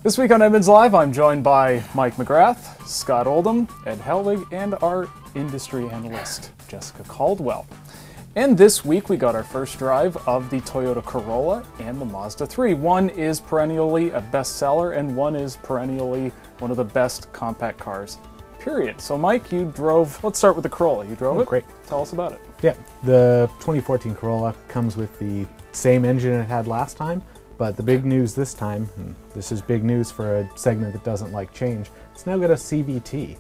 This week on Edmunds Live, I'm joined by Mike McGrath, Scott Oldham, Ed Helwig, and our industry analyst, Jessica Caldwell. And this week we got our first drive of the Toyota Corolla and the Mazda 3. One is perennially a bestseller and one is perennially one of the best compact cars, period. So Mike, you drove, let's start with the Corolla. You drove it? Great. Tell us about it. Yeah, the 2014 Corolla comes with the same engine it had last time, but the big news this time, and this is big news for a segment that doesn't like change, it's now got a CVT,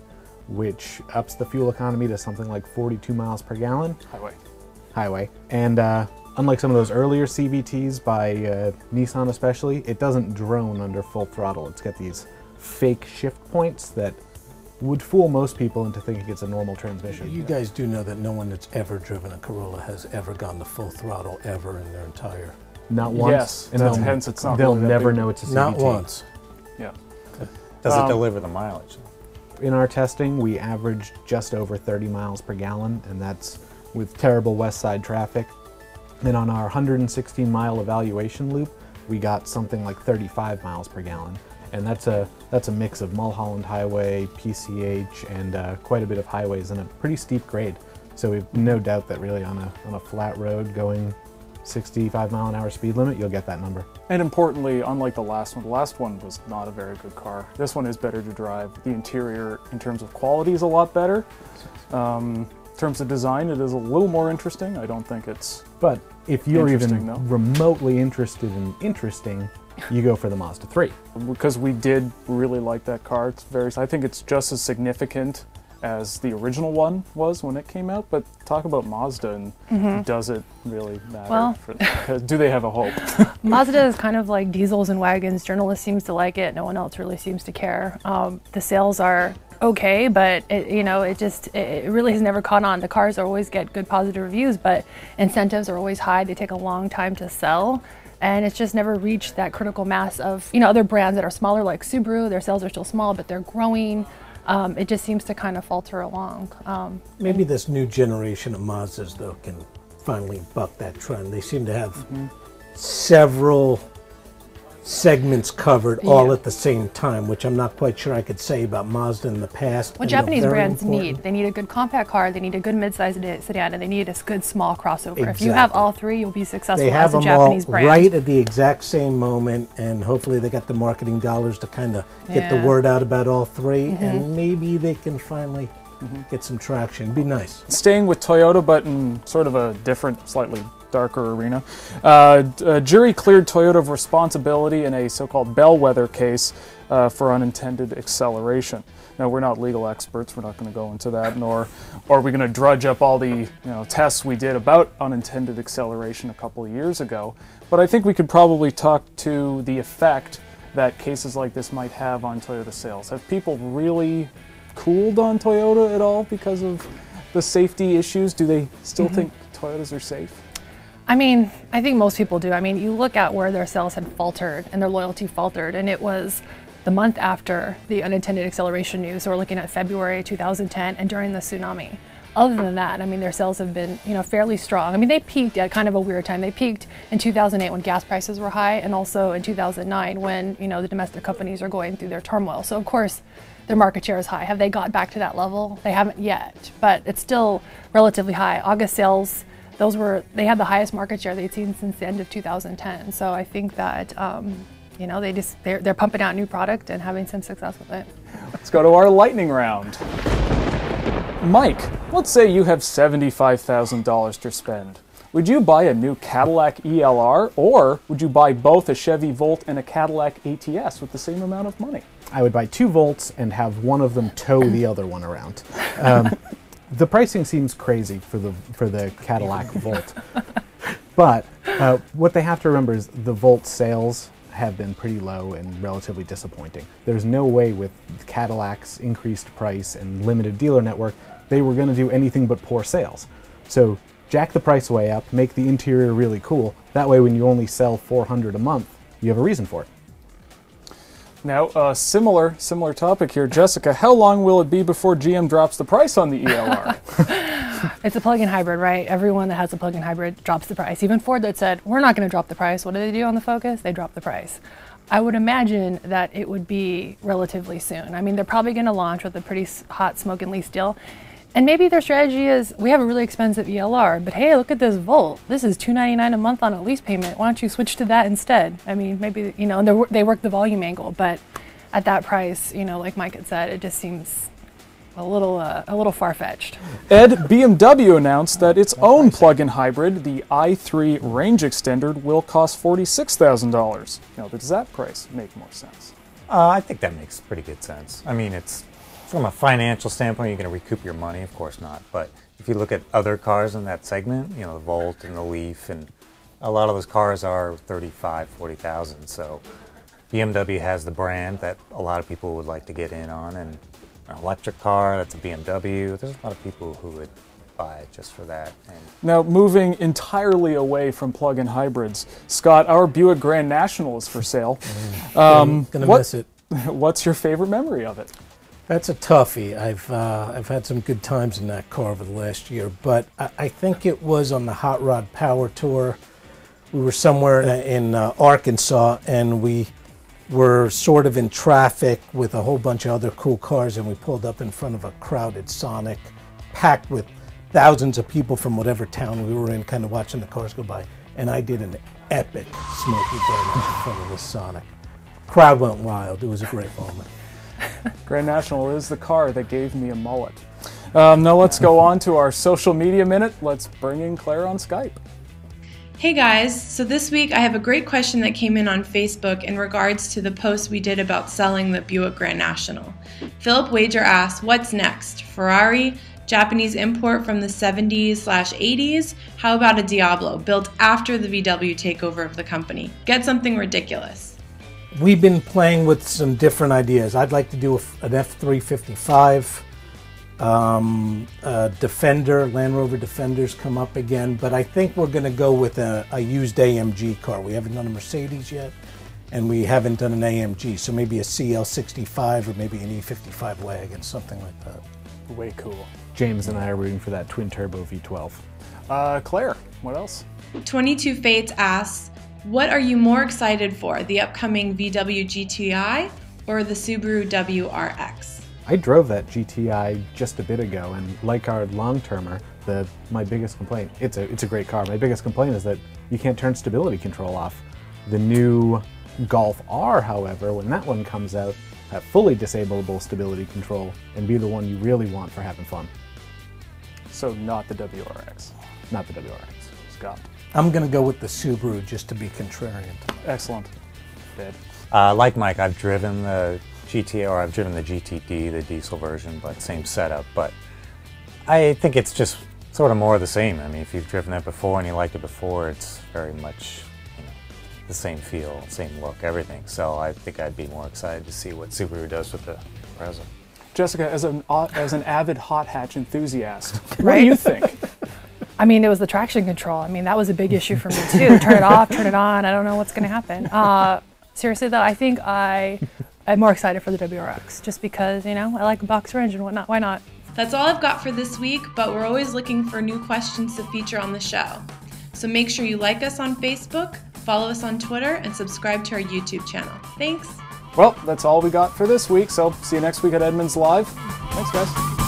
which ups the fuel economy to something like 42 miles per gallon. Highway. And unlike some of those earlier CVTs by Nissan especially, it doesn't drone under full throttle. It's got these fake shift points that would fool most people into thinking it's a normal transmission. You guys do know that no one that's ever driven a Corolla has ever gone to full throttle ever in their entire... Not once. Yes, and hence it's not they'll really never big. know it's a CVT. Not once. Yeah. Does it deliver the mileage? In our testing, we averaged just over 30 miles per gallon, and that's with terrible west side traffic. And on our 116-mile evaluation loop, we got something like 35 miles per gallon. And that's a mix of Mulholland Highway, PCH, and quite a bit of highways and a pretty steep grade. So we've no doubt that really on a flat road going 65-mile-an-hour speed limit, you'll get that number. And importantly, unlike the last one was not a very good car. This one is better to drive. The interior, in terms of quality, is a lot better. In terms of design, it is a little more interesting. I don't think it's But if you're even though. remotely interested in interesting, you go for the Mazda 3. Because we did really like that car. I think it's just as significant as the original one was when it came out, but talk about Mazda and does it really matter? Well, do they have a hope? Mazda is kind of like diesels and wagons. Journalists seems to like it. No one else really seems to care. The sales are okay, but it really has never caught on. The cars always get good positive reviews, but incentives are always high. They take a long time to sell. And it's just never reached that critical mass of, other brands that are smaller like Subaru. Their sales are still small, but they're growing. It just seems to kind of falter along. Maybe this new generation of Mazdas, though, can finally buck that trend. They seem to have several segments covered all at the same time, which I'm not quite sure I could say about Mazda in the past. What Japanese brands need, they need a good compact car, they need a good mid-sized sedan, and they need a good small crossover. Exactly. If you have all three, you'll be successful they have as a them Japanese all brand. right at the exact same moment, and hopefully they got the marketing dollars to kind of get the word out about all three, and maybe they can finally get some traction. It'd be nice. Staying with Toyota, but in sort of a different, slightly darker arena. A jury cleared Toyota of responsibility in a so-called Bellwether case for unintended acceleration. Now, we're not legal experts. We're not going to go into that, nor are we going to drudge up all the tests we did about unintended acceleration a couple of years ago. But I think we could probably talk to the effect that cases like this might have on Toyota sales. Have people really cooled on Toyota at all because of the safety issues? Do they still think Toyotas are safe? I mean, I think most people do. I mean, you look at where their sales had faltered and their loyalty faltered, and it was the month after the unintended acceleration news. So we're looking at February 2010 and during the tsunami. Other than that, I mean, their sales have been, fairly strong. I mean, they peaked at kind of a weird time. They peaked in 2008 when gas prices were high, and also in 2009 when, the domestic companies are going through their turmoil. So of course, their market share is high. Have they got back to that level? They haven't yet, but it's still relatively high. August sales, they had the highest market share they'd seen since the end of 2010. So I think that, they're pumping out new product and having some success with it. Let's go to our lightning round. Mike, let's say you have $75,000 to spend. Would you buy a new Cadillac ELR, or would you buy both a Chevy Volt and a Cadillac ATS with the same amount of money? I would buy 2 Volts and have one of them tow the other one around. The pricing seems crazy for the Cadillac Volt, but what they have to remember is the Volt sales have been pretty low and relatively disappointing. There's no way with Cadillac's increased price and limited dealer network they were going to do anything but poor sales. So jack the price way up, make the interior really cool. That way when you only sell 400 a month, you have a reason for it. Now, similar topic here. Jessica, how long will it be before GM drops the price on the ELR? It's a plug-in hybrid, right? Everyone that has a plug-in hybrid drops the price. Even Ford that said, we're not going to drop the price. What do they do on the Focus? They drop the price. I would imagine that it would be relatively soon. I mean, they're probably going to launch with a pretty hot smoke and lease deal. And maybe their strategy is, we have a really expensive ELR, but hey, look at this Volt. This is $299 a month on a lease payment. Why don't you switch to that instead? I mean, maybe, you know, and they work the volume angle, but at that price, you know, like Mike had said, it just seems a little far-fetched. Ed, BMW announced that its own plug-in hybrid, the i3 Range Extender, will cost $46,000. Now, does that price make more sense? I think that makes pretty good sense. I mean, it's from a financial standpoint, you're going to recoup your money, of course not. But if you look at other cars in that segment, you know, the Volt and the Leaf, and a lot of those cars are $35,000, $40,000. So BMW has the brand that a lot of people would like to get in on, and an electric car, that's a BMW. There's a lot of people who would buy it just for that. And now, moving entirely away from plug-in hybrids, Scott, our Buick Grand National is for sale. Gonna miss it. What's your favorite memory of it? That's a toughie. I've had some good times in that car over the last year, but I think it was on the Hot Rod Power Tour. We were somewhere in Arkansas, and we were sort of in traffic with a whole bunch of other cool cars, and we pulled up in front of a crowded Sonic, packed with thousands of people from whatever town we were in, kind of watching the cars go by. And I did an epic Smokey burnout in front of this Sonic. Crowd went wild. It was a great moment. Grand National is the car that gave me a mullet. Now let's go on to our social media minute. Let's bring in Claire on Skype. Hey guys, so this week I have a great question that came in on Facebook in regards to the post we did about selling the Buick Grand National. Philip Wager asked, what's next? Ferrari? Japanese import from the 70s/80s? How about a Diablo, built after the VW takeover of the company? Get something ridiculous. We've been playing with some different ideas. I'd like to do an F-355. Defender, Land Rover Defenders come up again, but I think we're going to go with a used AMG car. We haven't done a Mercedes yet, and we haven't done an AMG, so maybe a CL65 or maybe an E55 wagon, something like that. Way cool. James and I are rooting for that twin-turbo V12. Claire, what else? 22 Fates asks, what are you more excited for, the upcoming VW GTI or the Subaru WRX? I drove that GTI just a bit ago, and like our long-termer, my biggest complaint, it's a great car. My biggest complaint is that you can't turn stability control off. The new Golf R, however, when that one comes out, have fully disableable stability control and be the one you really want for having fun. So not the WRX. Not the WRX. Scott. I'm going to go with the Subaru just to be contrarian. Excellent. Ed. like Mike, I've driven the GT, or I've driven the GTD, the diesel version, but same setup. But I think it's just sort of more of the same. I mean, if you've driven it before and you liked it before, it's very much, you know, the same feel, same look, everything. So I think I'd be more excited to see what Subaru does with the Impreza. Jessica, as an avid hot hatch enthusiast, what do you think? I mean, it was the traction control. I mean, that was a big issue for me too. Turn it off, turn it on. I don't know what's going to happen. Seriously though, I think I'm more excited for the WRX just because, you know, I like a boxer engine and whatnot. Why not? That's all I've got for this week, but we're always looking for new questions to feature on the show. So make sure you like us on Facebook, follow us on Twitter, and subscribe to our YouTube channel. Thanks. Well, that's all we got for this week, so see you next week at Edmunds Live. Thanks, guys.